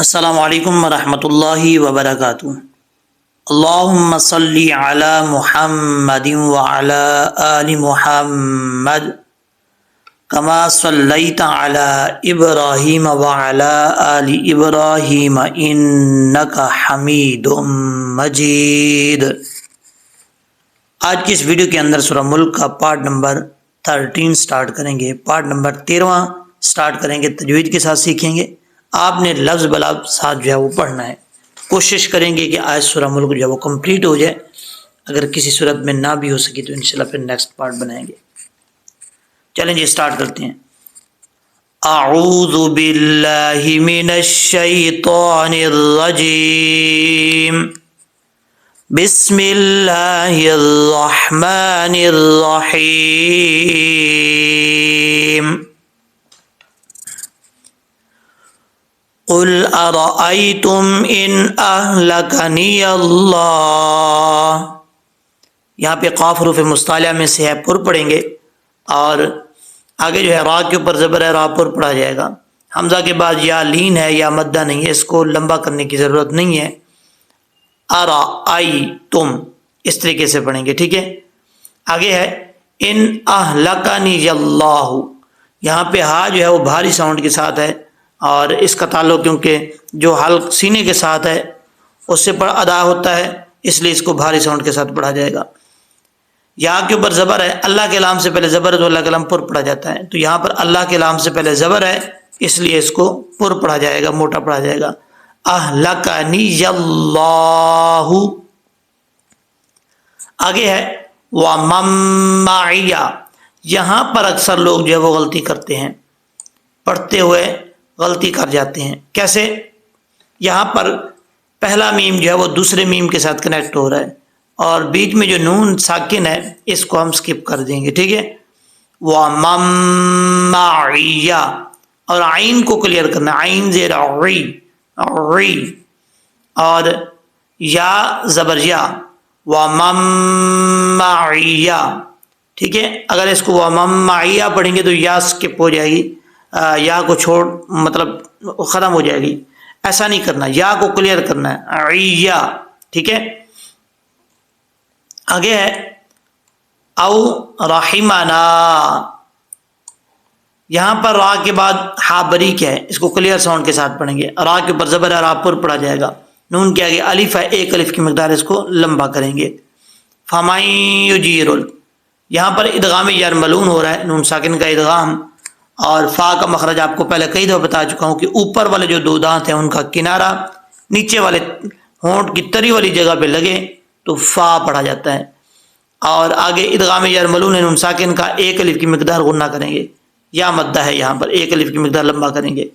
السلام علیکم ورحمۃ اللہ وبرکاتہ۔ اللہم صلی علی محمد وعلی آل محمد کما صلیت علی ابراہیم وعلی آل ابراہیم انک حمید مجید۔ آج کی اس ویڈیو کے اندر سورہ ملک کا پارٹ نمبر 13 سٹارٹ کریں گے۔ پارٹ نمبر 13 سٹارٹ کریں گے، تجوید کے ساتھ سیکھیں گے۔ آپ نے لفظ بلفظ ساتھ جو ہے وہ پڑھنا ہے۔ کوشش کریں گے کہ آج سورہ ملک جو ہے وہ کمپلیٹ ہو جائے۔ اگر کسی صورت میں نہ بھی ہو سکی تو انشاءاللہ پھر نیکسٹ پارٹ بنائیں گے۔ چلیں جی سٹارٹ کرتے ہیں۔ اعوذ باللہ من الشیطان الرجیم، بسم اللہ الرحمن الرحیم۔ قل ارأیتم ان اہلکنی اللہ، یہاں پہ قاف حروف مستعلیہ میں سے ہے، پر پڑھیں گے، اور آگے جو ہے را کے اوپر زبر ہے، را پر پڑھا جائے گا۔ حمزہ کے بعد یا لین ہے یا مدہ نہیں ہے، اس کو لمبا کرنے کی ضرورت نہیں ہے۔ ارأیتم اس طریقے سے پڑھیں گے، ٹھیک ہے۔ آگے ہے ان اہلکنی اللہ، یہاں پہ ہا جو ہے وہ بھاری ساؤنڈ کے ساتھ ہے، اور اس کا تعلق کیونکہ جو حلق سینے کے ساتھ ہے اس سے ادا ہوتا ہے، اس لیے اس کو بھاری ساؤنڈ کے ساتھ پڑھا جائے گا۔ یا کے اوپر زبر ہے، اللہ کے لام سے پہلے زبر ہے تو اللہ کے لام پر پڑھا جاتا ہے، تو یہاں پر اللہ کے لام سے پہلے زبر ہے، اس لیے اس کو پر پڑھا جائے گا، موٹا پڑھا جائے گا۔ اہلکنی اللہ۔ آگے ہے وَمَن مَّعِیَ، یہاں پر اکثر لوگ جو ہے وہ غلطی کرتے ہیں، پڑھتے ہوئے غلطی کر جاتے ہیں۔ کیسے؟ یہاں پر پہلا میم جو ہے وہ دوسرے میم کے ساتھ کنیکٹ ہو رہا ہے، اور بیچ میں جو نون ساکن ہے اس کو ہم سکپ کر دیں گے، ٹھیک ہے۔ وَمَن مَّعِیَ، اور عین کو کلیئر کرنا، عین زیر عی، عی، اور یا زبر یا، وَمَن مَّعِیَ، ٹھیک ہے۔ اگر اس کو وَمَن مَّعِیَ پڑھیں گے تو یا سکپ ہو جائے گی، یا کو چھوڑ مطلب ختم ہو جائے گی، ایسا نہیں کرنا، یا کو کلیئر کرنا ہے، عیا، ٹھیک ہے۔ آگے ہے او رحمنا، یہاں پر را کے بعد ہا بریک ہے، اس کو کلیئر ساؤنڈ کے ساتھ پڑھیں گے، را کے اوپر زبر ہے، را پر پڑھا جائے گا۔ نون کے آگے الف ہے، ایک الف کی مقدار اس کو لمبا کریں گے۔ فَمَن یُجِیرُ، یہاں پر ادغام یار ملون ہو رہا ہے، نون ساکن کا ادغام، اور فا کا مخرج آپ کو پہلے کئی دفعہ بتا چکا ہوں کہ اوپر والے جو دو دانت ہیں ان کا کنارہ نیچے والے ہونٹ کی تری والی جگہ پہ لگے تو فا پڑھا جاتا ہے، اور آگے ادغام یار ملون ہے، نون ساکن کا ایک الف کی مقدار غنہ کریں گے، یا مدہ ہے، یہاں پر ایک الف کی مقدار لمبا کریں گے۔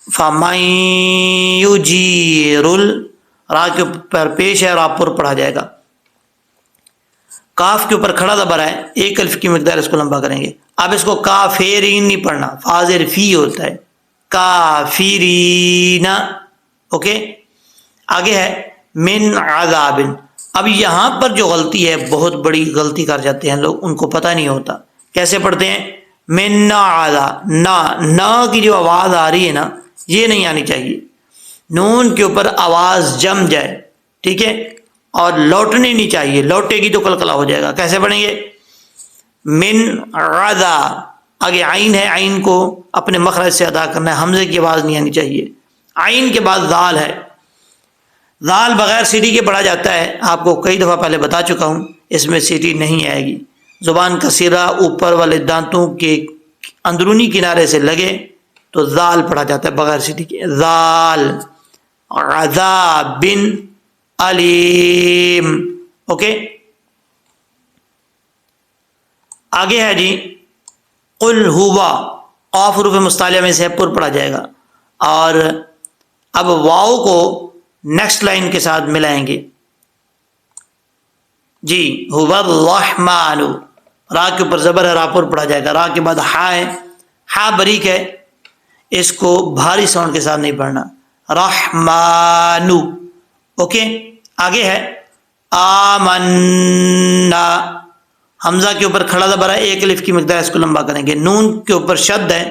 فَمَن یُجِیرُ، را کے اوپر پیش ہے، را پر پڑھا جائے گا۔ کاف کے اوپر کھڑا زبر ہے، ایک الف کی مقدار اس کو لمبا کریں گے۔ اب اس کو کافرین نہیں پڑھنا، فاضر فی ہوتا ہے، کافرین، اوکے۔ آگے ہے من عذاب، اب یہاں پر جو غلطی ہے، بہت بڑی غلطی کر جاتے ہیں لوگ، ان کو پتہ نہیں ہوتا کیسے پڑھتے ہیں۔ من عذاب، نا کی جو آواز آ رہی ہے نا، یہ نہیں آنی چاہیے، نون کے اوپر آواز جم جائے، ٹھیک ہے، اور لوٹنی نہیں چاہیے، لوٹے گی تو کلکلا ہو جائے گا۔ کیسے پڑھیں گے؟ من عذا، آگے عین ہے، عین کو اپنے مخرج سے ادا کرنا ہے، حمزے کی آواز نہیں آنی چاہیے۔ عین کے بعد ذال ہے، ذال بغیر سیٹی کے پڑھا جاتا ہے، آپ کو کئی دفعہ پہلے بتا چکا ہوں، اس میں سیٹی نہیں آئے گی۔ زبان کا سرا اوپر والے دانتوں کے اندرونی کنارے سے لگے تو ذال پڑھا جاتا ہے بغیر سیٹی کے، ذال، عذاب علیم، اوکے۔ آگے ہے جی قل ہوا، قاف حروف مستعلیہ میں سے پر پڑھا جائے گا، اور اب واؤ کو نیکسٹ لائن کے ساتھ ملائیں گے، جی ہوا الرحمن، را کے اوپر زبر ہے، را پر پڑھا جائے گا۔ را کے بعد ہا ہے، ہا بریک ہے، اس کو بھاری ساؤنڈ کے ساتھ نہیں پڑھنا، رحمان، اوکے۔ آگے ہے آمنا، حمزہ کے اوپر کھڑا زبر ہے، ایک الف کی مقدار اس کو لمبا کریں گے، نون کے اوپر شد ہے،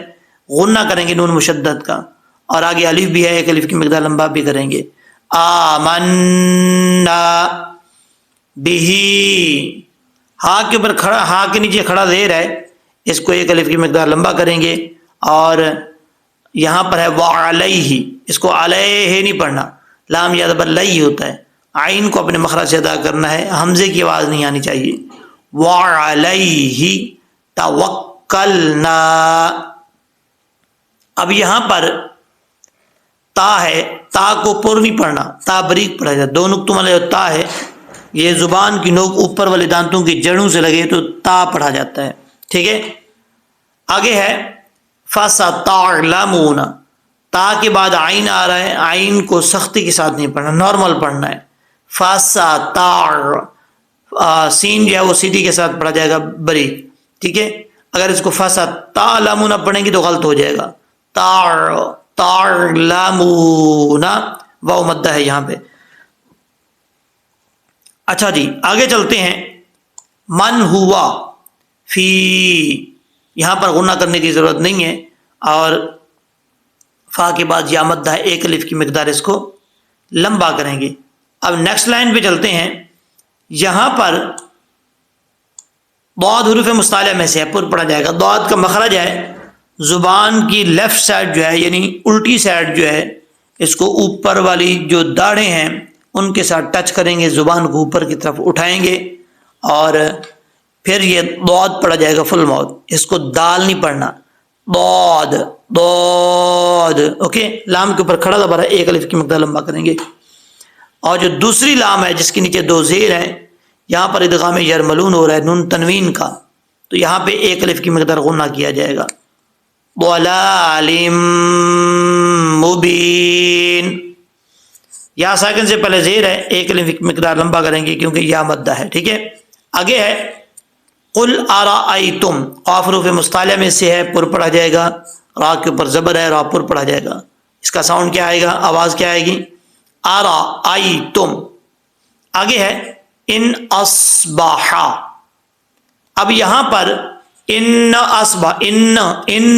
غنہ کریں گے نون مشدد کا، اور آگے الف بھی ہے، ایک الف کی مقدار لمبا بھی کریں گے. آمنا بہی، ہا کے اوپر کھڑا، ہا کے نیچے کھڑا زیر ہے، اس کو ایک الف کی مقدار لمبا کریں گے. اور یہاں پر ہے وعلیہ، اس کو علیہ نہیں پڑھنا، لام یا زبر لئی ہوتا ہے، عین کو اپنے مخرج سے ادا کرنا ہے، حمزے کی آواز نہیں آنی چاہیے. وعلیہ توکلنا. اب یہاں پر تا ہے، تا کو پر نہیں پڑھنا، تا بریک پڑھا جاتا ہے. دو نقطوں والے جو تا ہے، یہ زبان کی نوک اوپر والے دانتوں کی جڑوں سے لگے تو تا پڑھا جاتا ہے. ٹھیک ہے. آگے ہے فَسَتَعْلَمُونَ، تا کے بعد عین آ رہا ہے، عین کو سختی کے ساتھ نہیں پڑھنا، نارمل پڑھنا ہے. سین جو ہے وہ سیدھی کے ساتھ پڑھا جائے گا بریک. ٹھیک ہے. اگر اس کو فَسَتَعْلَمُونَ پڑھیں گے تو غلط ہو جائے گا. تعلمون، واو مدہ ہے یہاں پہ. اچھا جی آگے چلتے ہیں. من ہوا فی، یہاں پر غنہ کرنے کی ضرورت نہیں ہے، اور فا کے بعد یا مدہ ہے، ایک الف کی مقدار اس کو لمبا کریں گے. اب نیکسٹ لائن پہ چلتے ہیں. یہاں پر ضاد حروف مستعلیٰ میں سے ہے، پر پڑھا جائے گا. ضاد کا مخرج ہے زبان کی لیفٹ سائڈ جو ہے، یعنی الٹی سائڈ جو ہے، اس کو اوپر والی جو داڑھیں ہیں ان کے ساتھ ٹچ کریں گے، زبان کو اوپر کی طرف اٹھائیں گے، اور پھر یہ ضاد پڑھا جائے گا فل ماؤتھ. اس کو دال نہیں پڑھنا، ضاد ضاد. اوکے. لام کے اوپر کھڑا زبر ہے، ایک الف کی مقدار لمبا کریں گے. اور جو دوسری لام ہے جس کے نیچے دو زیر ہیں، یہاں پر ادغام یرملون ہو رہا ہے نون تنوین کا، تو یہاں پہ ایک الف کی مقدار غنہ کیا جائے گا. ضلال مبین، یا ساکن سے پہلے زیر ہے، ایک الف کی مقدار لمبا کریں گے کیونکہ یا مدہ ہے. ٹھیک ہے. آگے ہے قل ارائیتم، قاف حروف مستعلیٰ میں سے ہے، پر پڑھا جائے گا، را کے اوپر زبر ہے، را پر پڑھا جائے گا. اس کا ساؤنڈ کیا آئے گا، آواز کیا آئے گی، ارائیتم. آگے ہے ان اصبح. اب یہاں پر ان اصبح، ان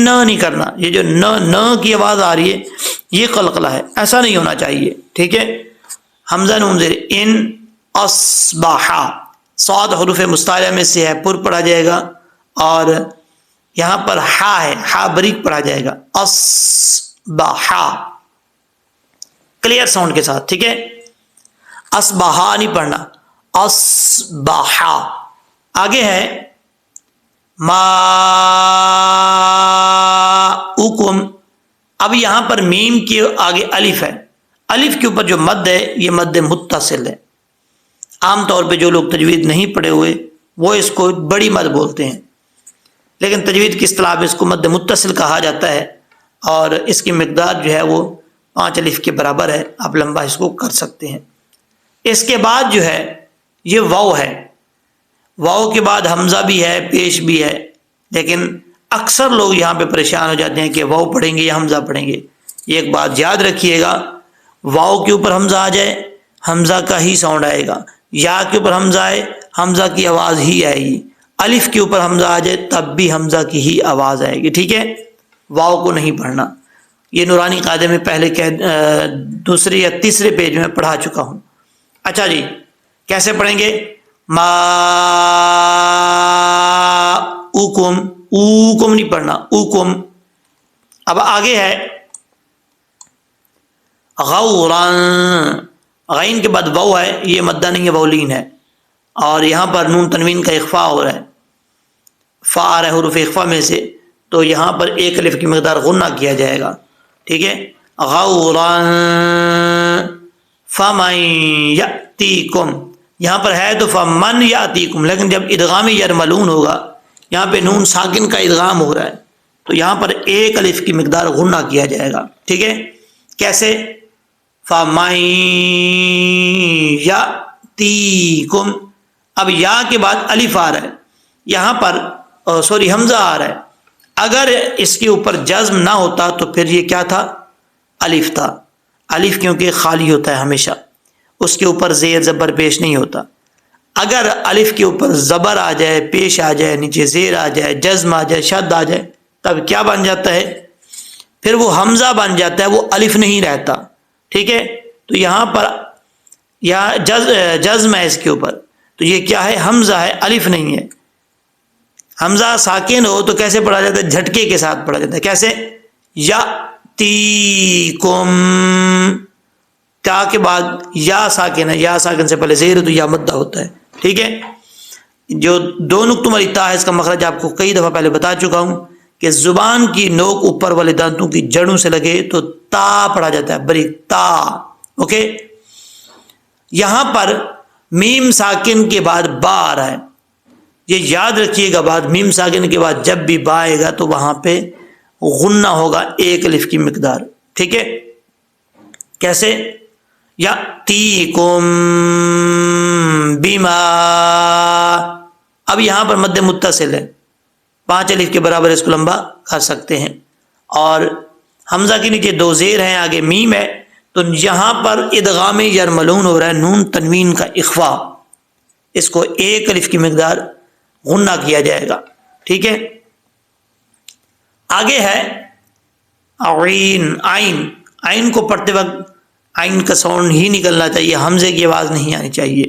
نہیں کرنا، یہ جو نہ کی آواز آ رہی ہے یہ قلقلہ ہے، ایسا نہیں ہونا چاہیے. ٹھیک ہے. حمزہ نون زیر، ان اصبح. صاد حروف مستعلیٰ میں سے ہے، پر پڑھا جائے گا، اور یہاں پر ہا ہے، ہا بریک پڑھا جائے گا. اصبح کلیئر ساؤنڈ کے ساتھ. ٹھیک ہے. اصبحا نہیں پڑھنا، اصبح. آگے ہے ماؤکم. اب یہاں پر میم کے آگے الف ہے، الف کے اوپر جو مد ہے یہ مد متصل ہے. عام طور پہ جو لوگ تجوید نہیں پڑھے ہوئے وہ اس کو بڑی مد بولتے ہیں، لیکن تجوید کی اصطلاح میں اس کو مد متصل کہا جاتا ہے، اور اس کی مقدار جو ہے وہ 5 الف کے برابر ہے. آپ لمبا اس کو کر سکتے ہیں. اس کے بعد جو ہے یہ واو ہے، واو کے بعد حمزہ بھی ہے، پیش بھی ہے، لیکن اکثر لوگ یہاں پہ پریشان ہو جاتے ہیں کہ واو پڑھیں گے یا حمزہ پڑھیں گے. یہ ایک بات یاد رکھیے گا، واو کے اوپر حمزہ آ جائے حمزہ کا ہی ساؤنڈ آئے گا، یا کے اوپر حمزہ آئے حمزہ کی آواز ہی آئے گی، الف کے اوپر حمزہ آ جائے تب بھی حمزہ کی ہی آواز آئے گی. ٹھیک ہے. واو کو نہیں پڑھنا. یہ نورانی قاعدے میں پہلے دوسرے یا تیسرے پیج میں پڑھا چکا ہوں. اچھا جی کیسے پڑھیں گے، ما اوکم، اوکم نہیں پڑھنا، اوکم. اب آگے ہے غوران، غین کے بعد واو ہے، یہ مدہ نہیں ہے، وولین ہے، اور یہاں پر نون تنوین کا اخفاء ہو رہا ہے، فا آ رہا ہے حروف اخفاء میں سے، تو یہاں پر ایک الف کی مقدار غنہ کیا جائے گا. ٹھیک ہے. غوران فمن یأتیکم، یہاں پر ہے تو فمن یأتیکم، لیکن جب ادغام یرملون ہوگا، یہاں پہ نون ساکن کا ادغام ہو رہا ہے، تو یہاں پر ایک الف کی مقدار غنہ کیا جائے گا. ٹھیک ہے. کیسے، فمن یأتیکم. اب یا کے بعد الف آ رہا ہے، یہاں پر حمزہ آ رہا ہے، اگر اس کے اوپر جزم نہ ہوتا تو پھر یہ کیا تھا، الف تھا. الف کیونکہ خالی ہوتا ہے ہمیشہ، اس کے اوپر زیر زبر پیش نہیں ہوتا. اگر الف کے اوپر زبر آ جائے، پیش آ جائے، نیچے زیر آ جائے، جزم آ جائے، شد آ جائے، تب کیا بن جاتا ہے، پھر وہ حمزہ بن جاتا ہے, وہ الف نہیں رہتا. ٹھیک ہے, تو یہاں پر یا جزم ہے اس کے اوپر, تو یہ کیا ہے, حمزہ ہے, الف نہیں ہے. حمزہ ساکن ہو تو کیسے پڑھا جاتا ہے, جھٹکے کے ساتھ پڑھا جاتا ہے. کیسے, یا تیکم, تا کے بعد یا ساکن ہے, یا ساکن سے پہلے زیر تو یا مدہ ہوتا ہے. ٹھیک ہے, جو دو نقطوں والی تا ہے اس کا مخرج آپ کو کئی دفعہ پہلے بتا چکا ہوں کہ زبان کی نوک اوپر والے دانتوں کی جڑوں سے لگے تو تا پڑھا جاتا ہے, بریک تا. اوکے, یہاں پر میم ساکن کے بعد با آ رہا ہے, یہ یاد رکھیے گا. بعد میم ساکن کے بعد جب بھی با آئے گا تو وہاں پہ غنہ ہوگا ایک الف کی مقدار. ٹھیک ہے, کیسے, یاتیکم بما, اب یہاں پر مد متصل ہے, 5 الف کے برابر اس کو لمبا کر سکتے ہیں. اور حمزہ کے نیچے 2 زیر ہیں, آگے میم ہے, تو یہاں پر ادغام یرملون ہو رہا ہے, نون تنوین کا اخفا, اس کو 1 الف کی مقدار غنہ کیا جائے گا. ٹھیک ہے, آگے ہے عین. عین, عین کو پڑھتے وقت عین کا ساؤنڈ ہی نکلنا چاہیے, حمزے کی آواز نہیں آنی چاہیے.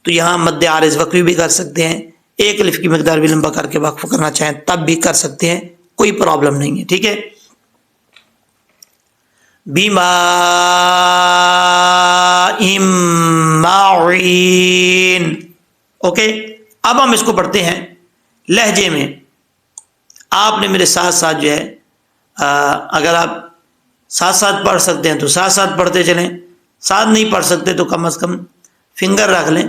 تو یہاں مد عارض وقفی بھی کر سکتے ہیں, 1 الف کی مقدار بھی لمبا کر کے وقف کرنا چاہیں تب بھی کر سکتے ہیں, کوئی پرابلم نہیں ہے. ٹھیک ہے, بیما معین. اوکے, اب ہم اس کو پڑھتے ہیں لہجے میں. آپ نے میرے ساتھ ساتھ جو ہے اگر آپ ساتھ ساتھ پڑھ سکتے ہیں تو ساتھ ساتھ پڑھتے چلیں, ساتھ نہیں پڑھ سکتے تو کم از کم فنگر رکھ لیں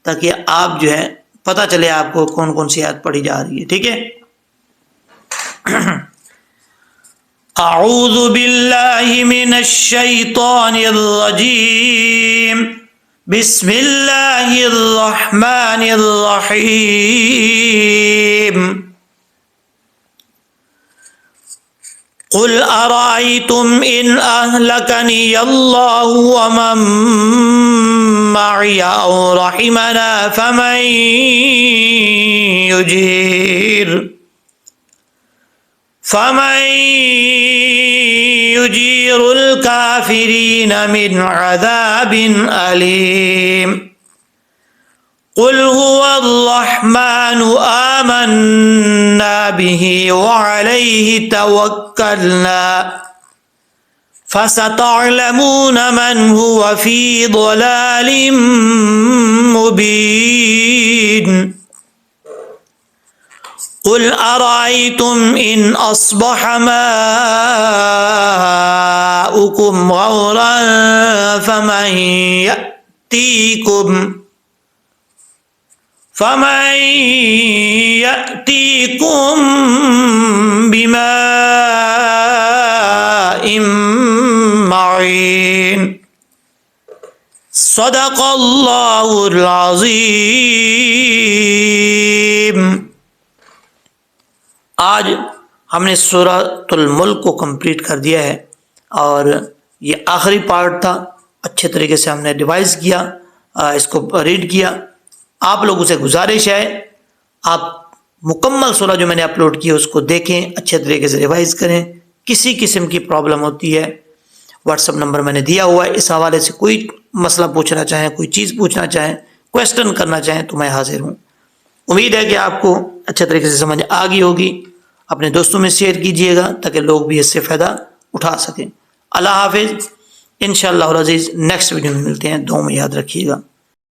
تاکہ آپ جو ہے پتہ چلے آپ کو کون کون سی آیت پڑھی جا رہی ہے. ٹھیک ہے, اعوذ باللہ من الشیطان الرجیم, بسم اللہ الرحمن الرحیم. قل ارائیتم ان اہلکنی اللہ ومن معی او رحمنا فمن یجیر الکافرین من عذاب علیم. قل هو الرحمن آمنا به وعليه توكلنا فستعلمون من هو في ضلال مبين. قل أرأيتم إن أصبح ماؤكم غورا فمن يأتيكم بماء معين. صدق اللہ العظیم. آج ہم نے سورۃ الملک کو کمپلیٹ کر دیا ہے اور یہ آخری پارٹ تھا. اچھے طریقے سے ہم نے ریوائز کیا, اس کو ریڈ کیا. آپ لوگوں سے گزارش ہے آپ مکمل سورہ جو میں نے اپلوڈ کی ہے اس کو دیکھیں, اچھے طریقے سے ریوائز کریں. کسی قسم کی پرابلم ہوتی ہے واٹس اپ نمبر میں نے دیا ہوا ہے, اس حوالے سے کوئی مسئلہ پوچھنا چاہیں, کوئی چیز پوچھنا چاہیں, کویسچن کرنا چاہیں تو میں حاضر ہوں. امید ہے کہ آپ کو اچھے طریقے سے سمجھ آ گئی ہوگی. اپنے دوستوں میں شیئر کیجئے گا تاکہ لوگ بھی اس سے فائدہ اٹھا سکیں. اللہ حافظ. انشاءاللہ العزیز نیکسٹ ویڈیو میں ملتے ہیں. دعاؤں میں یاد رکھیے گا.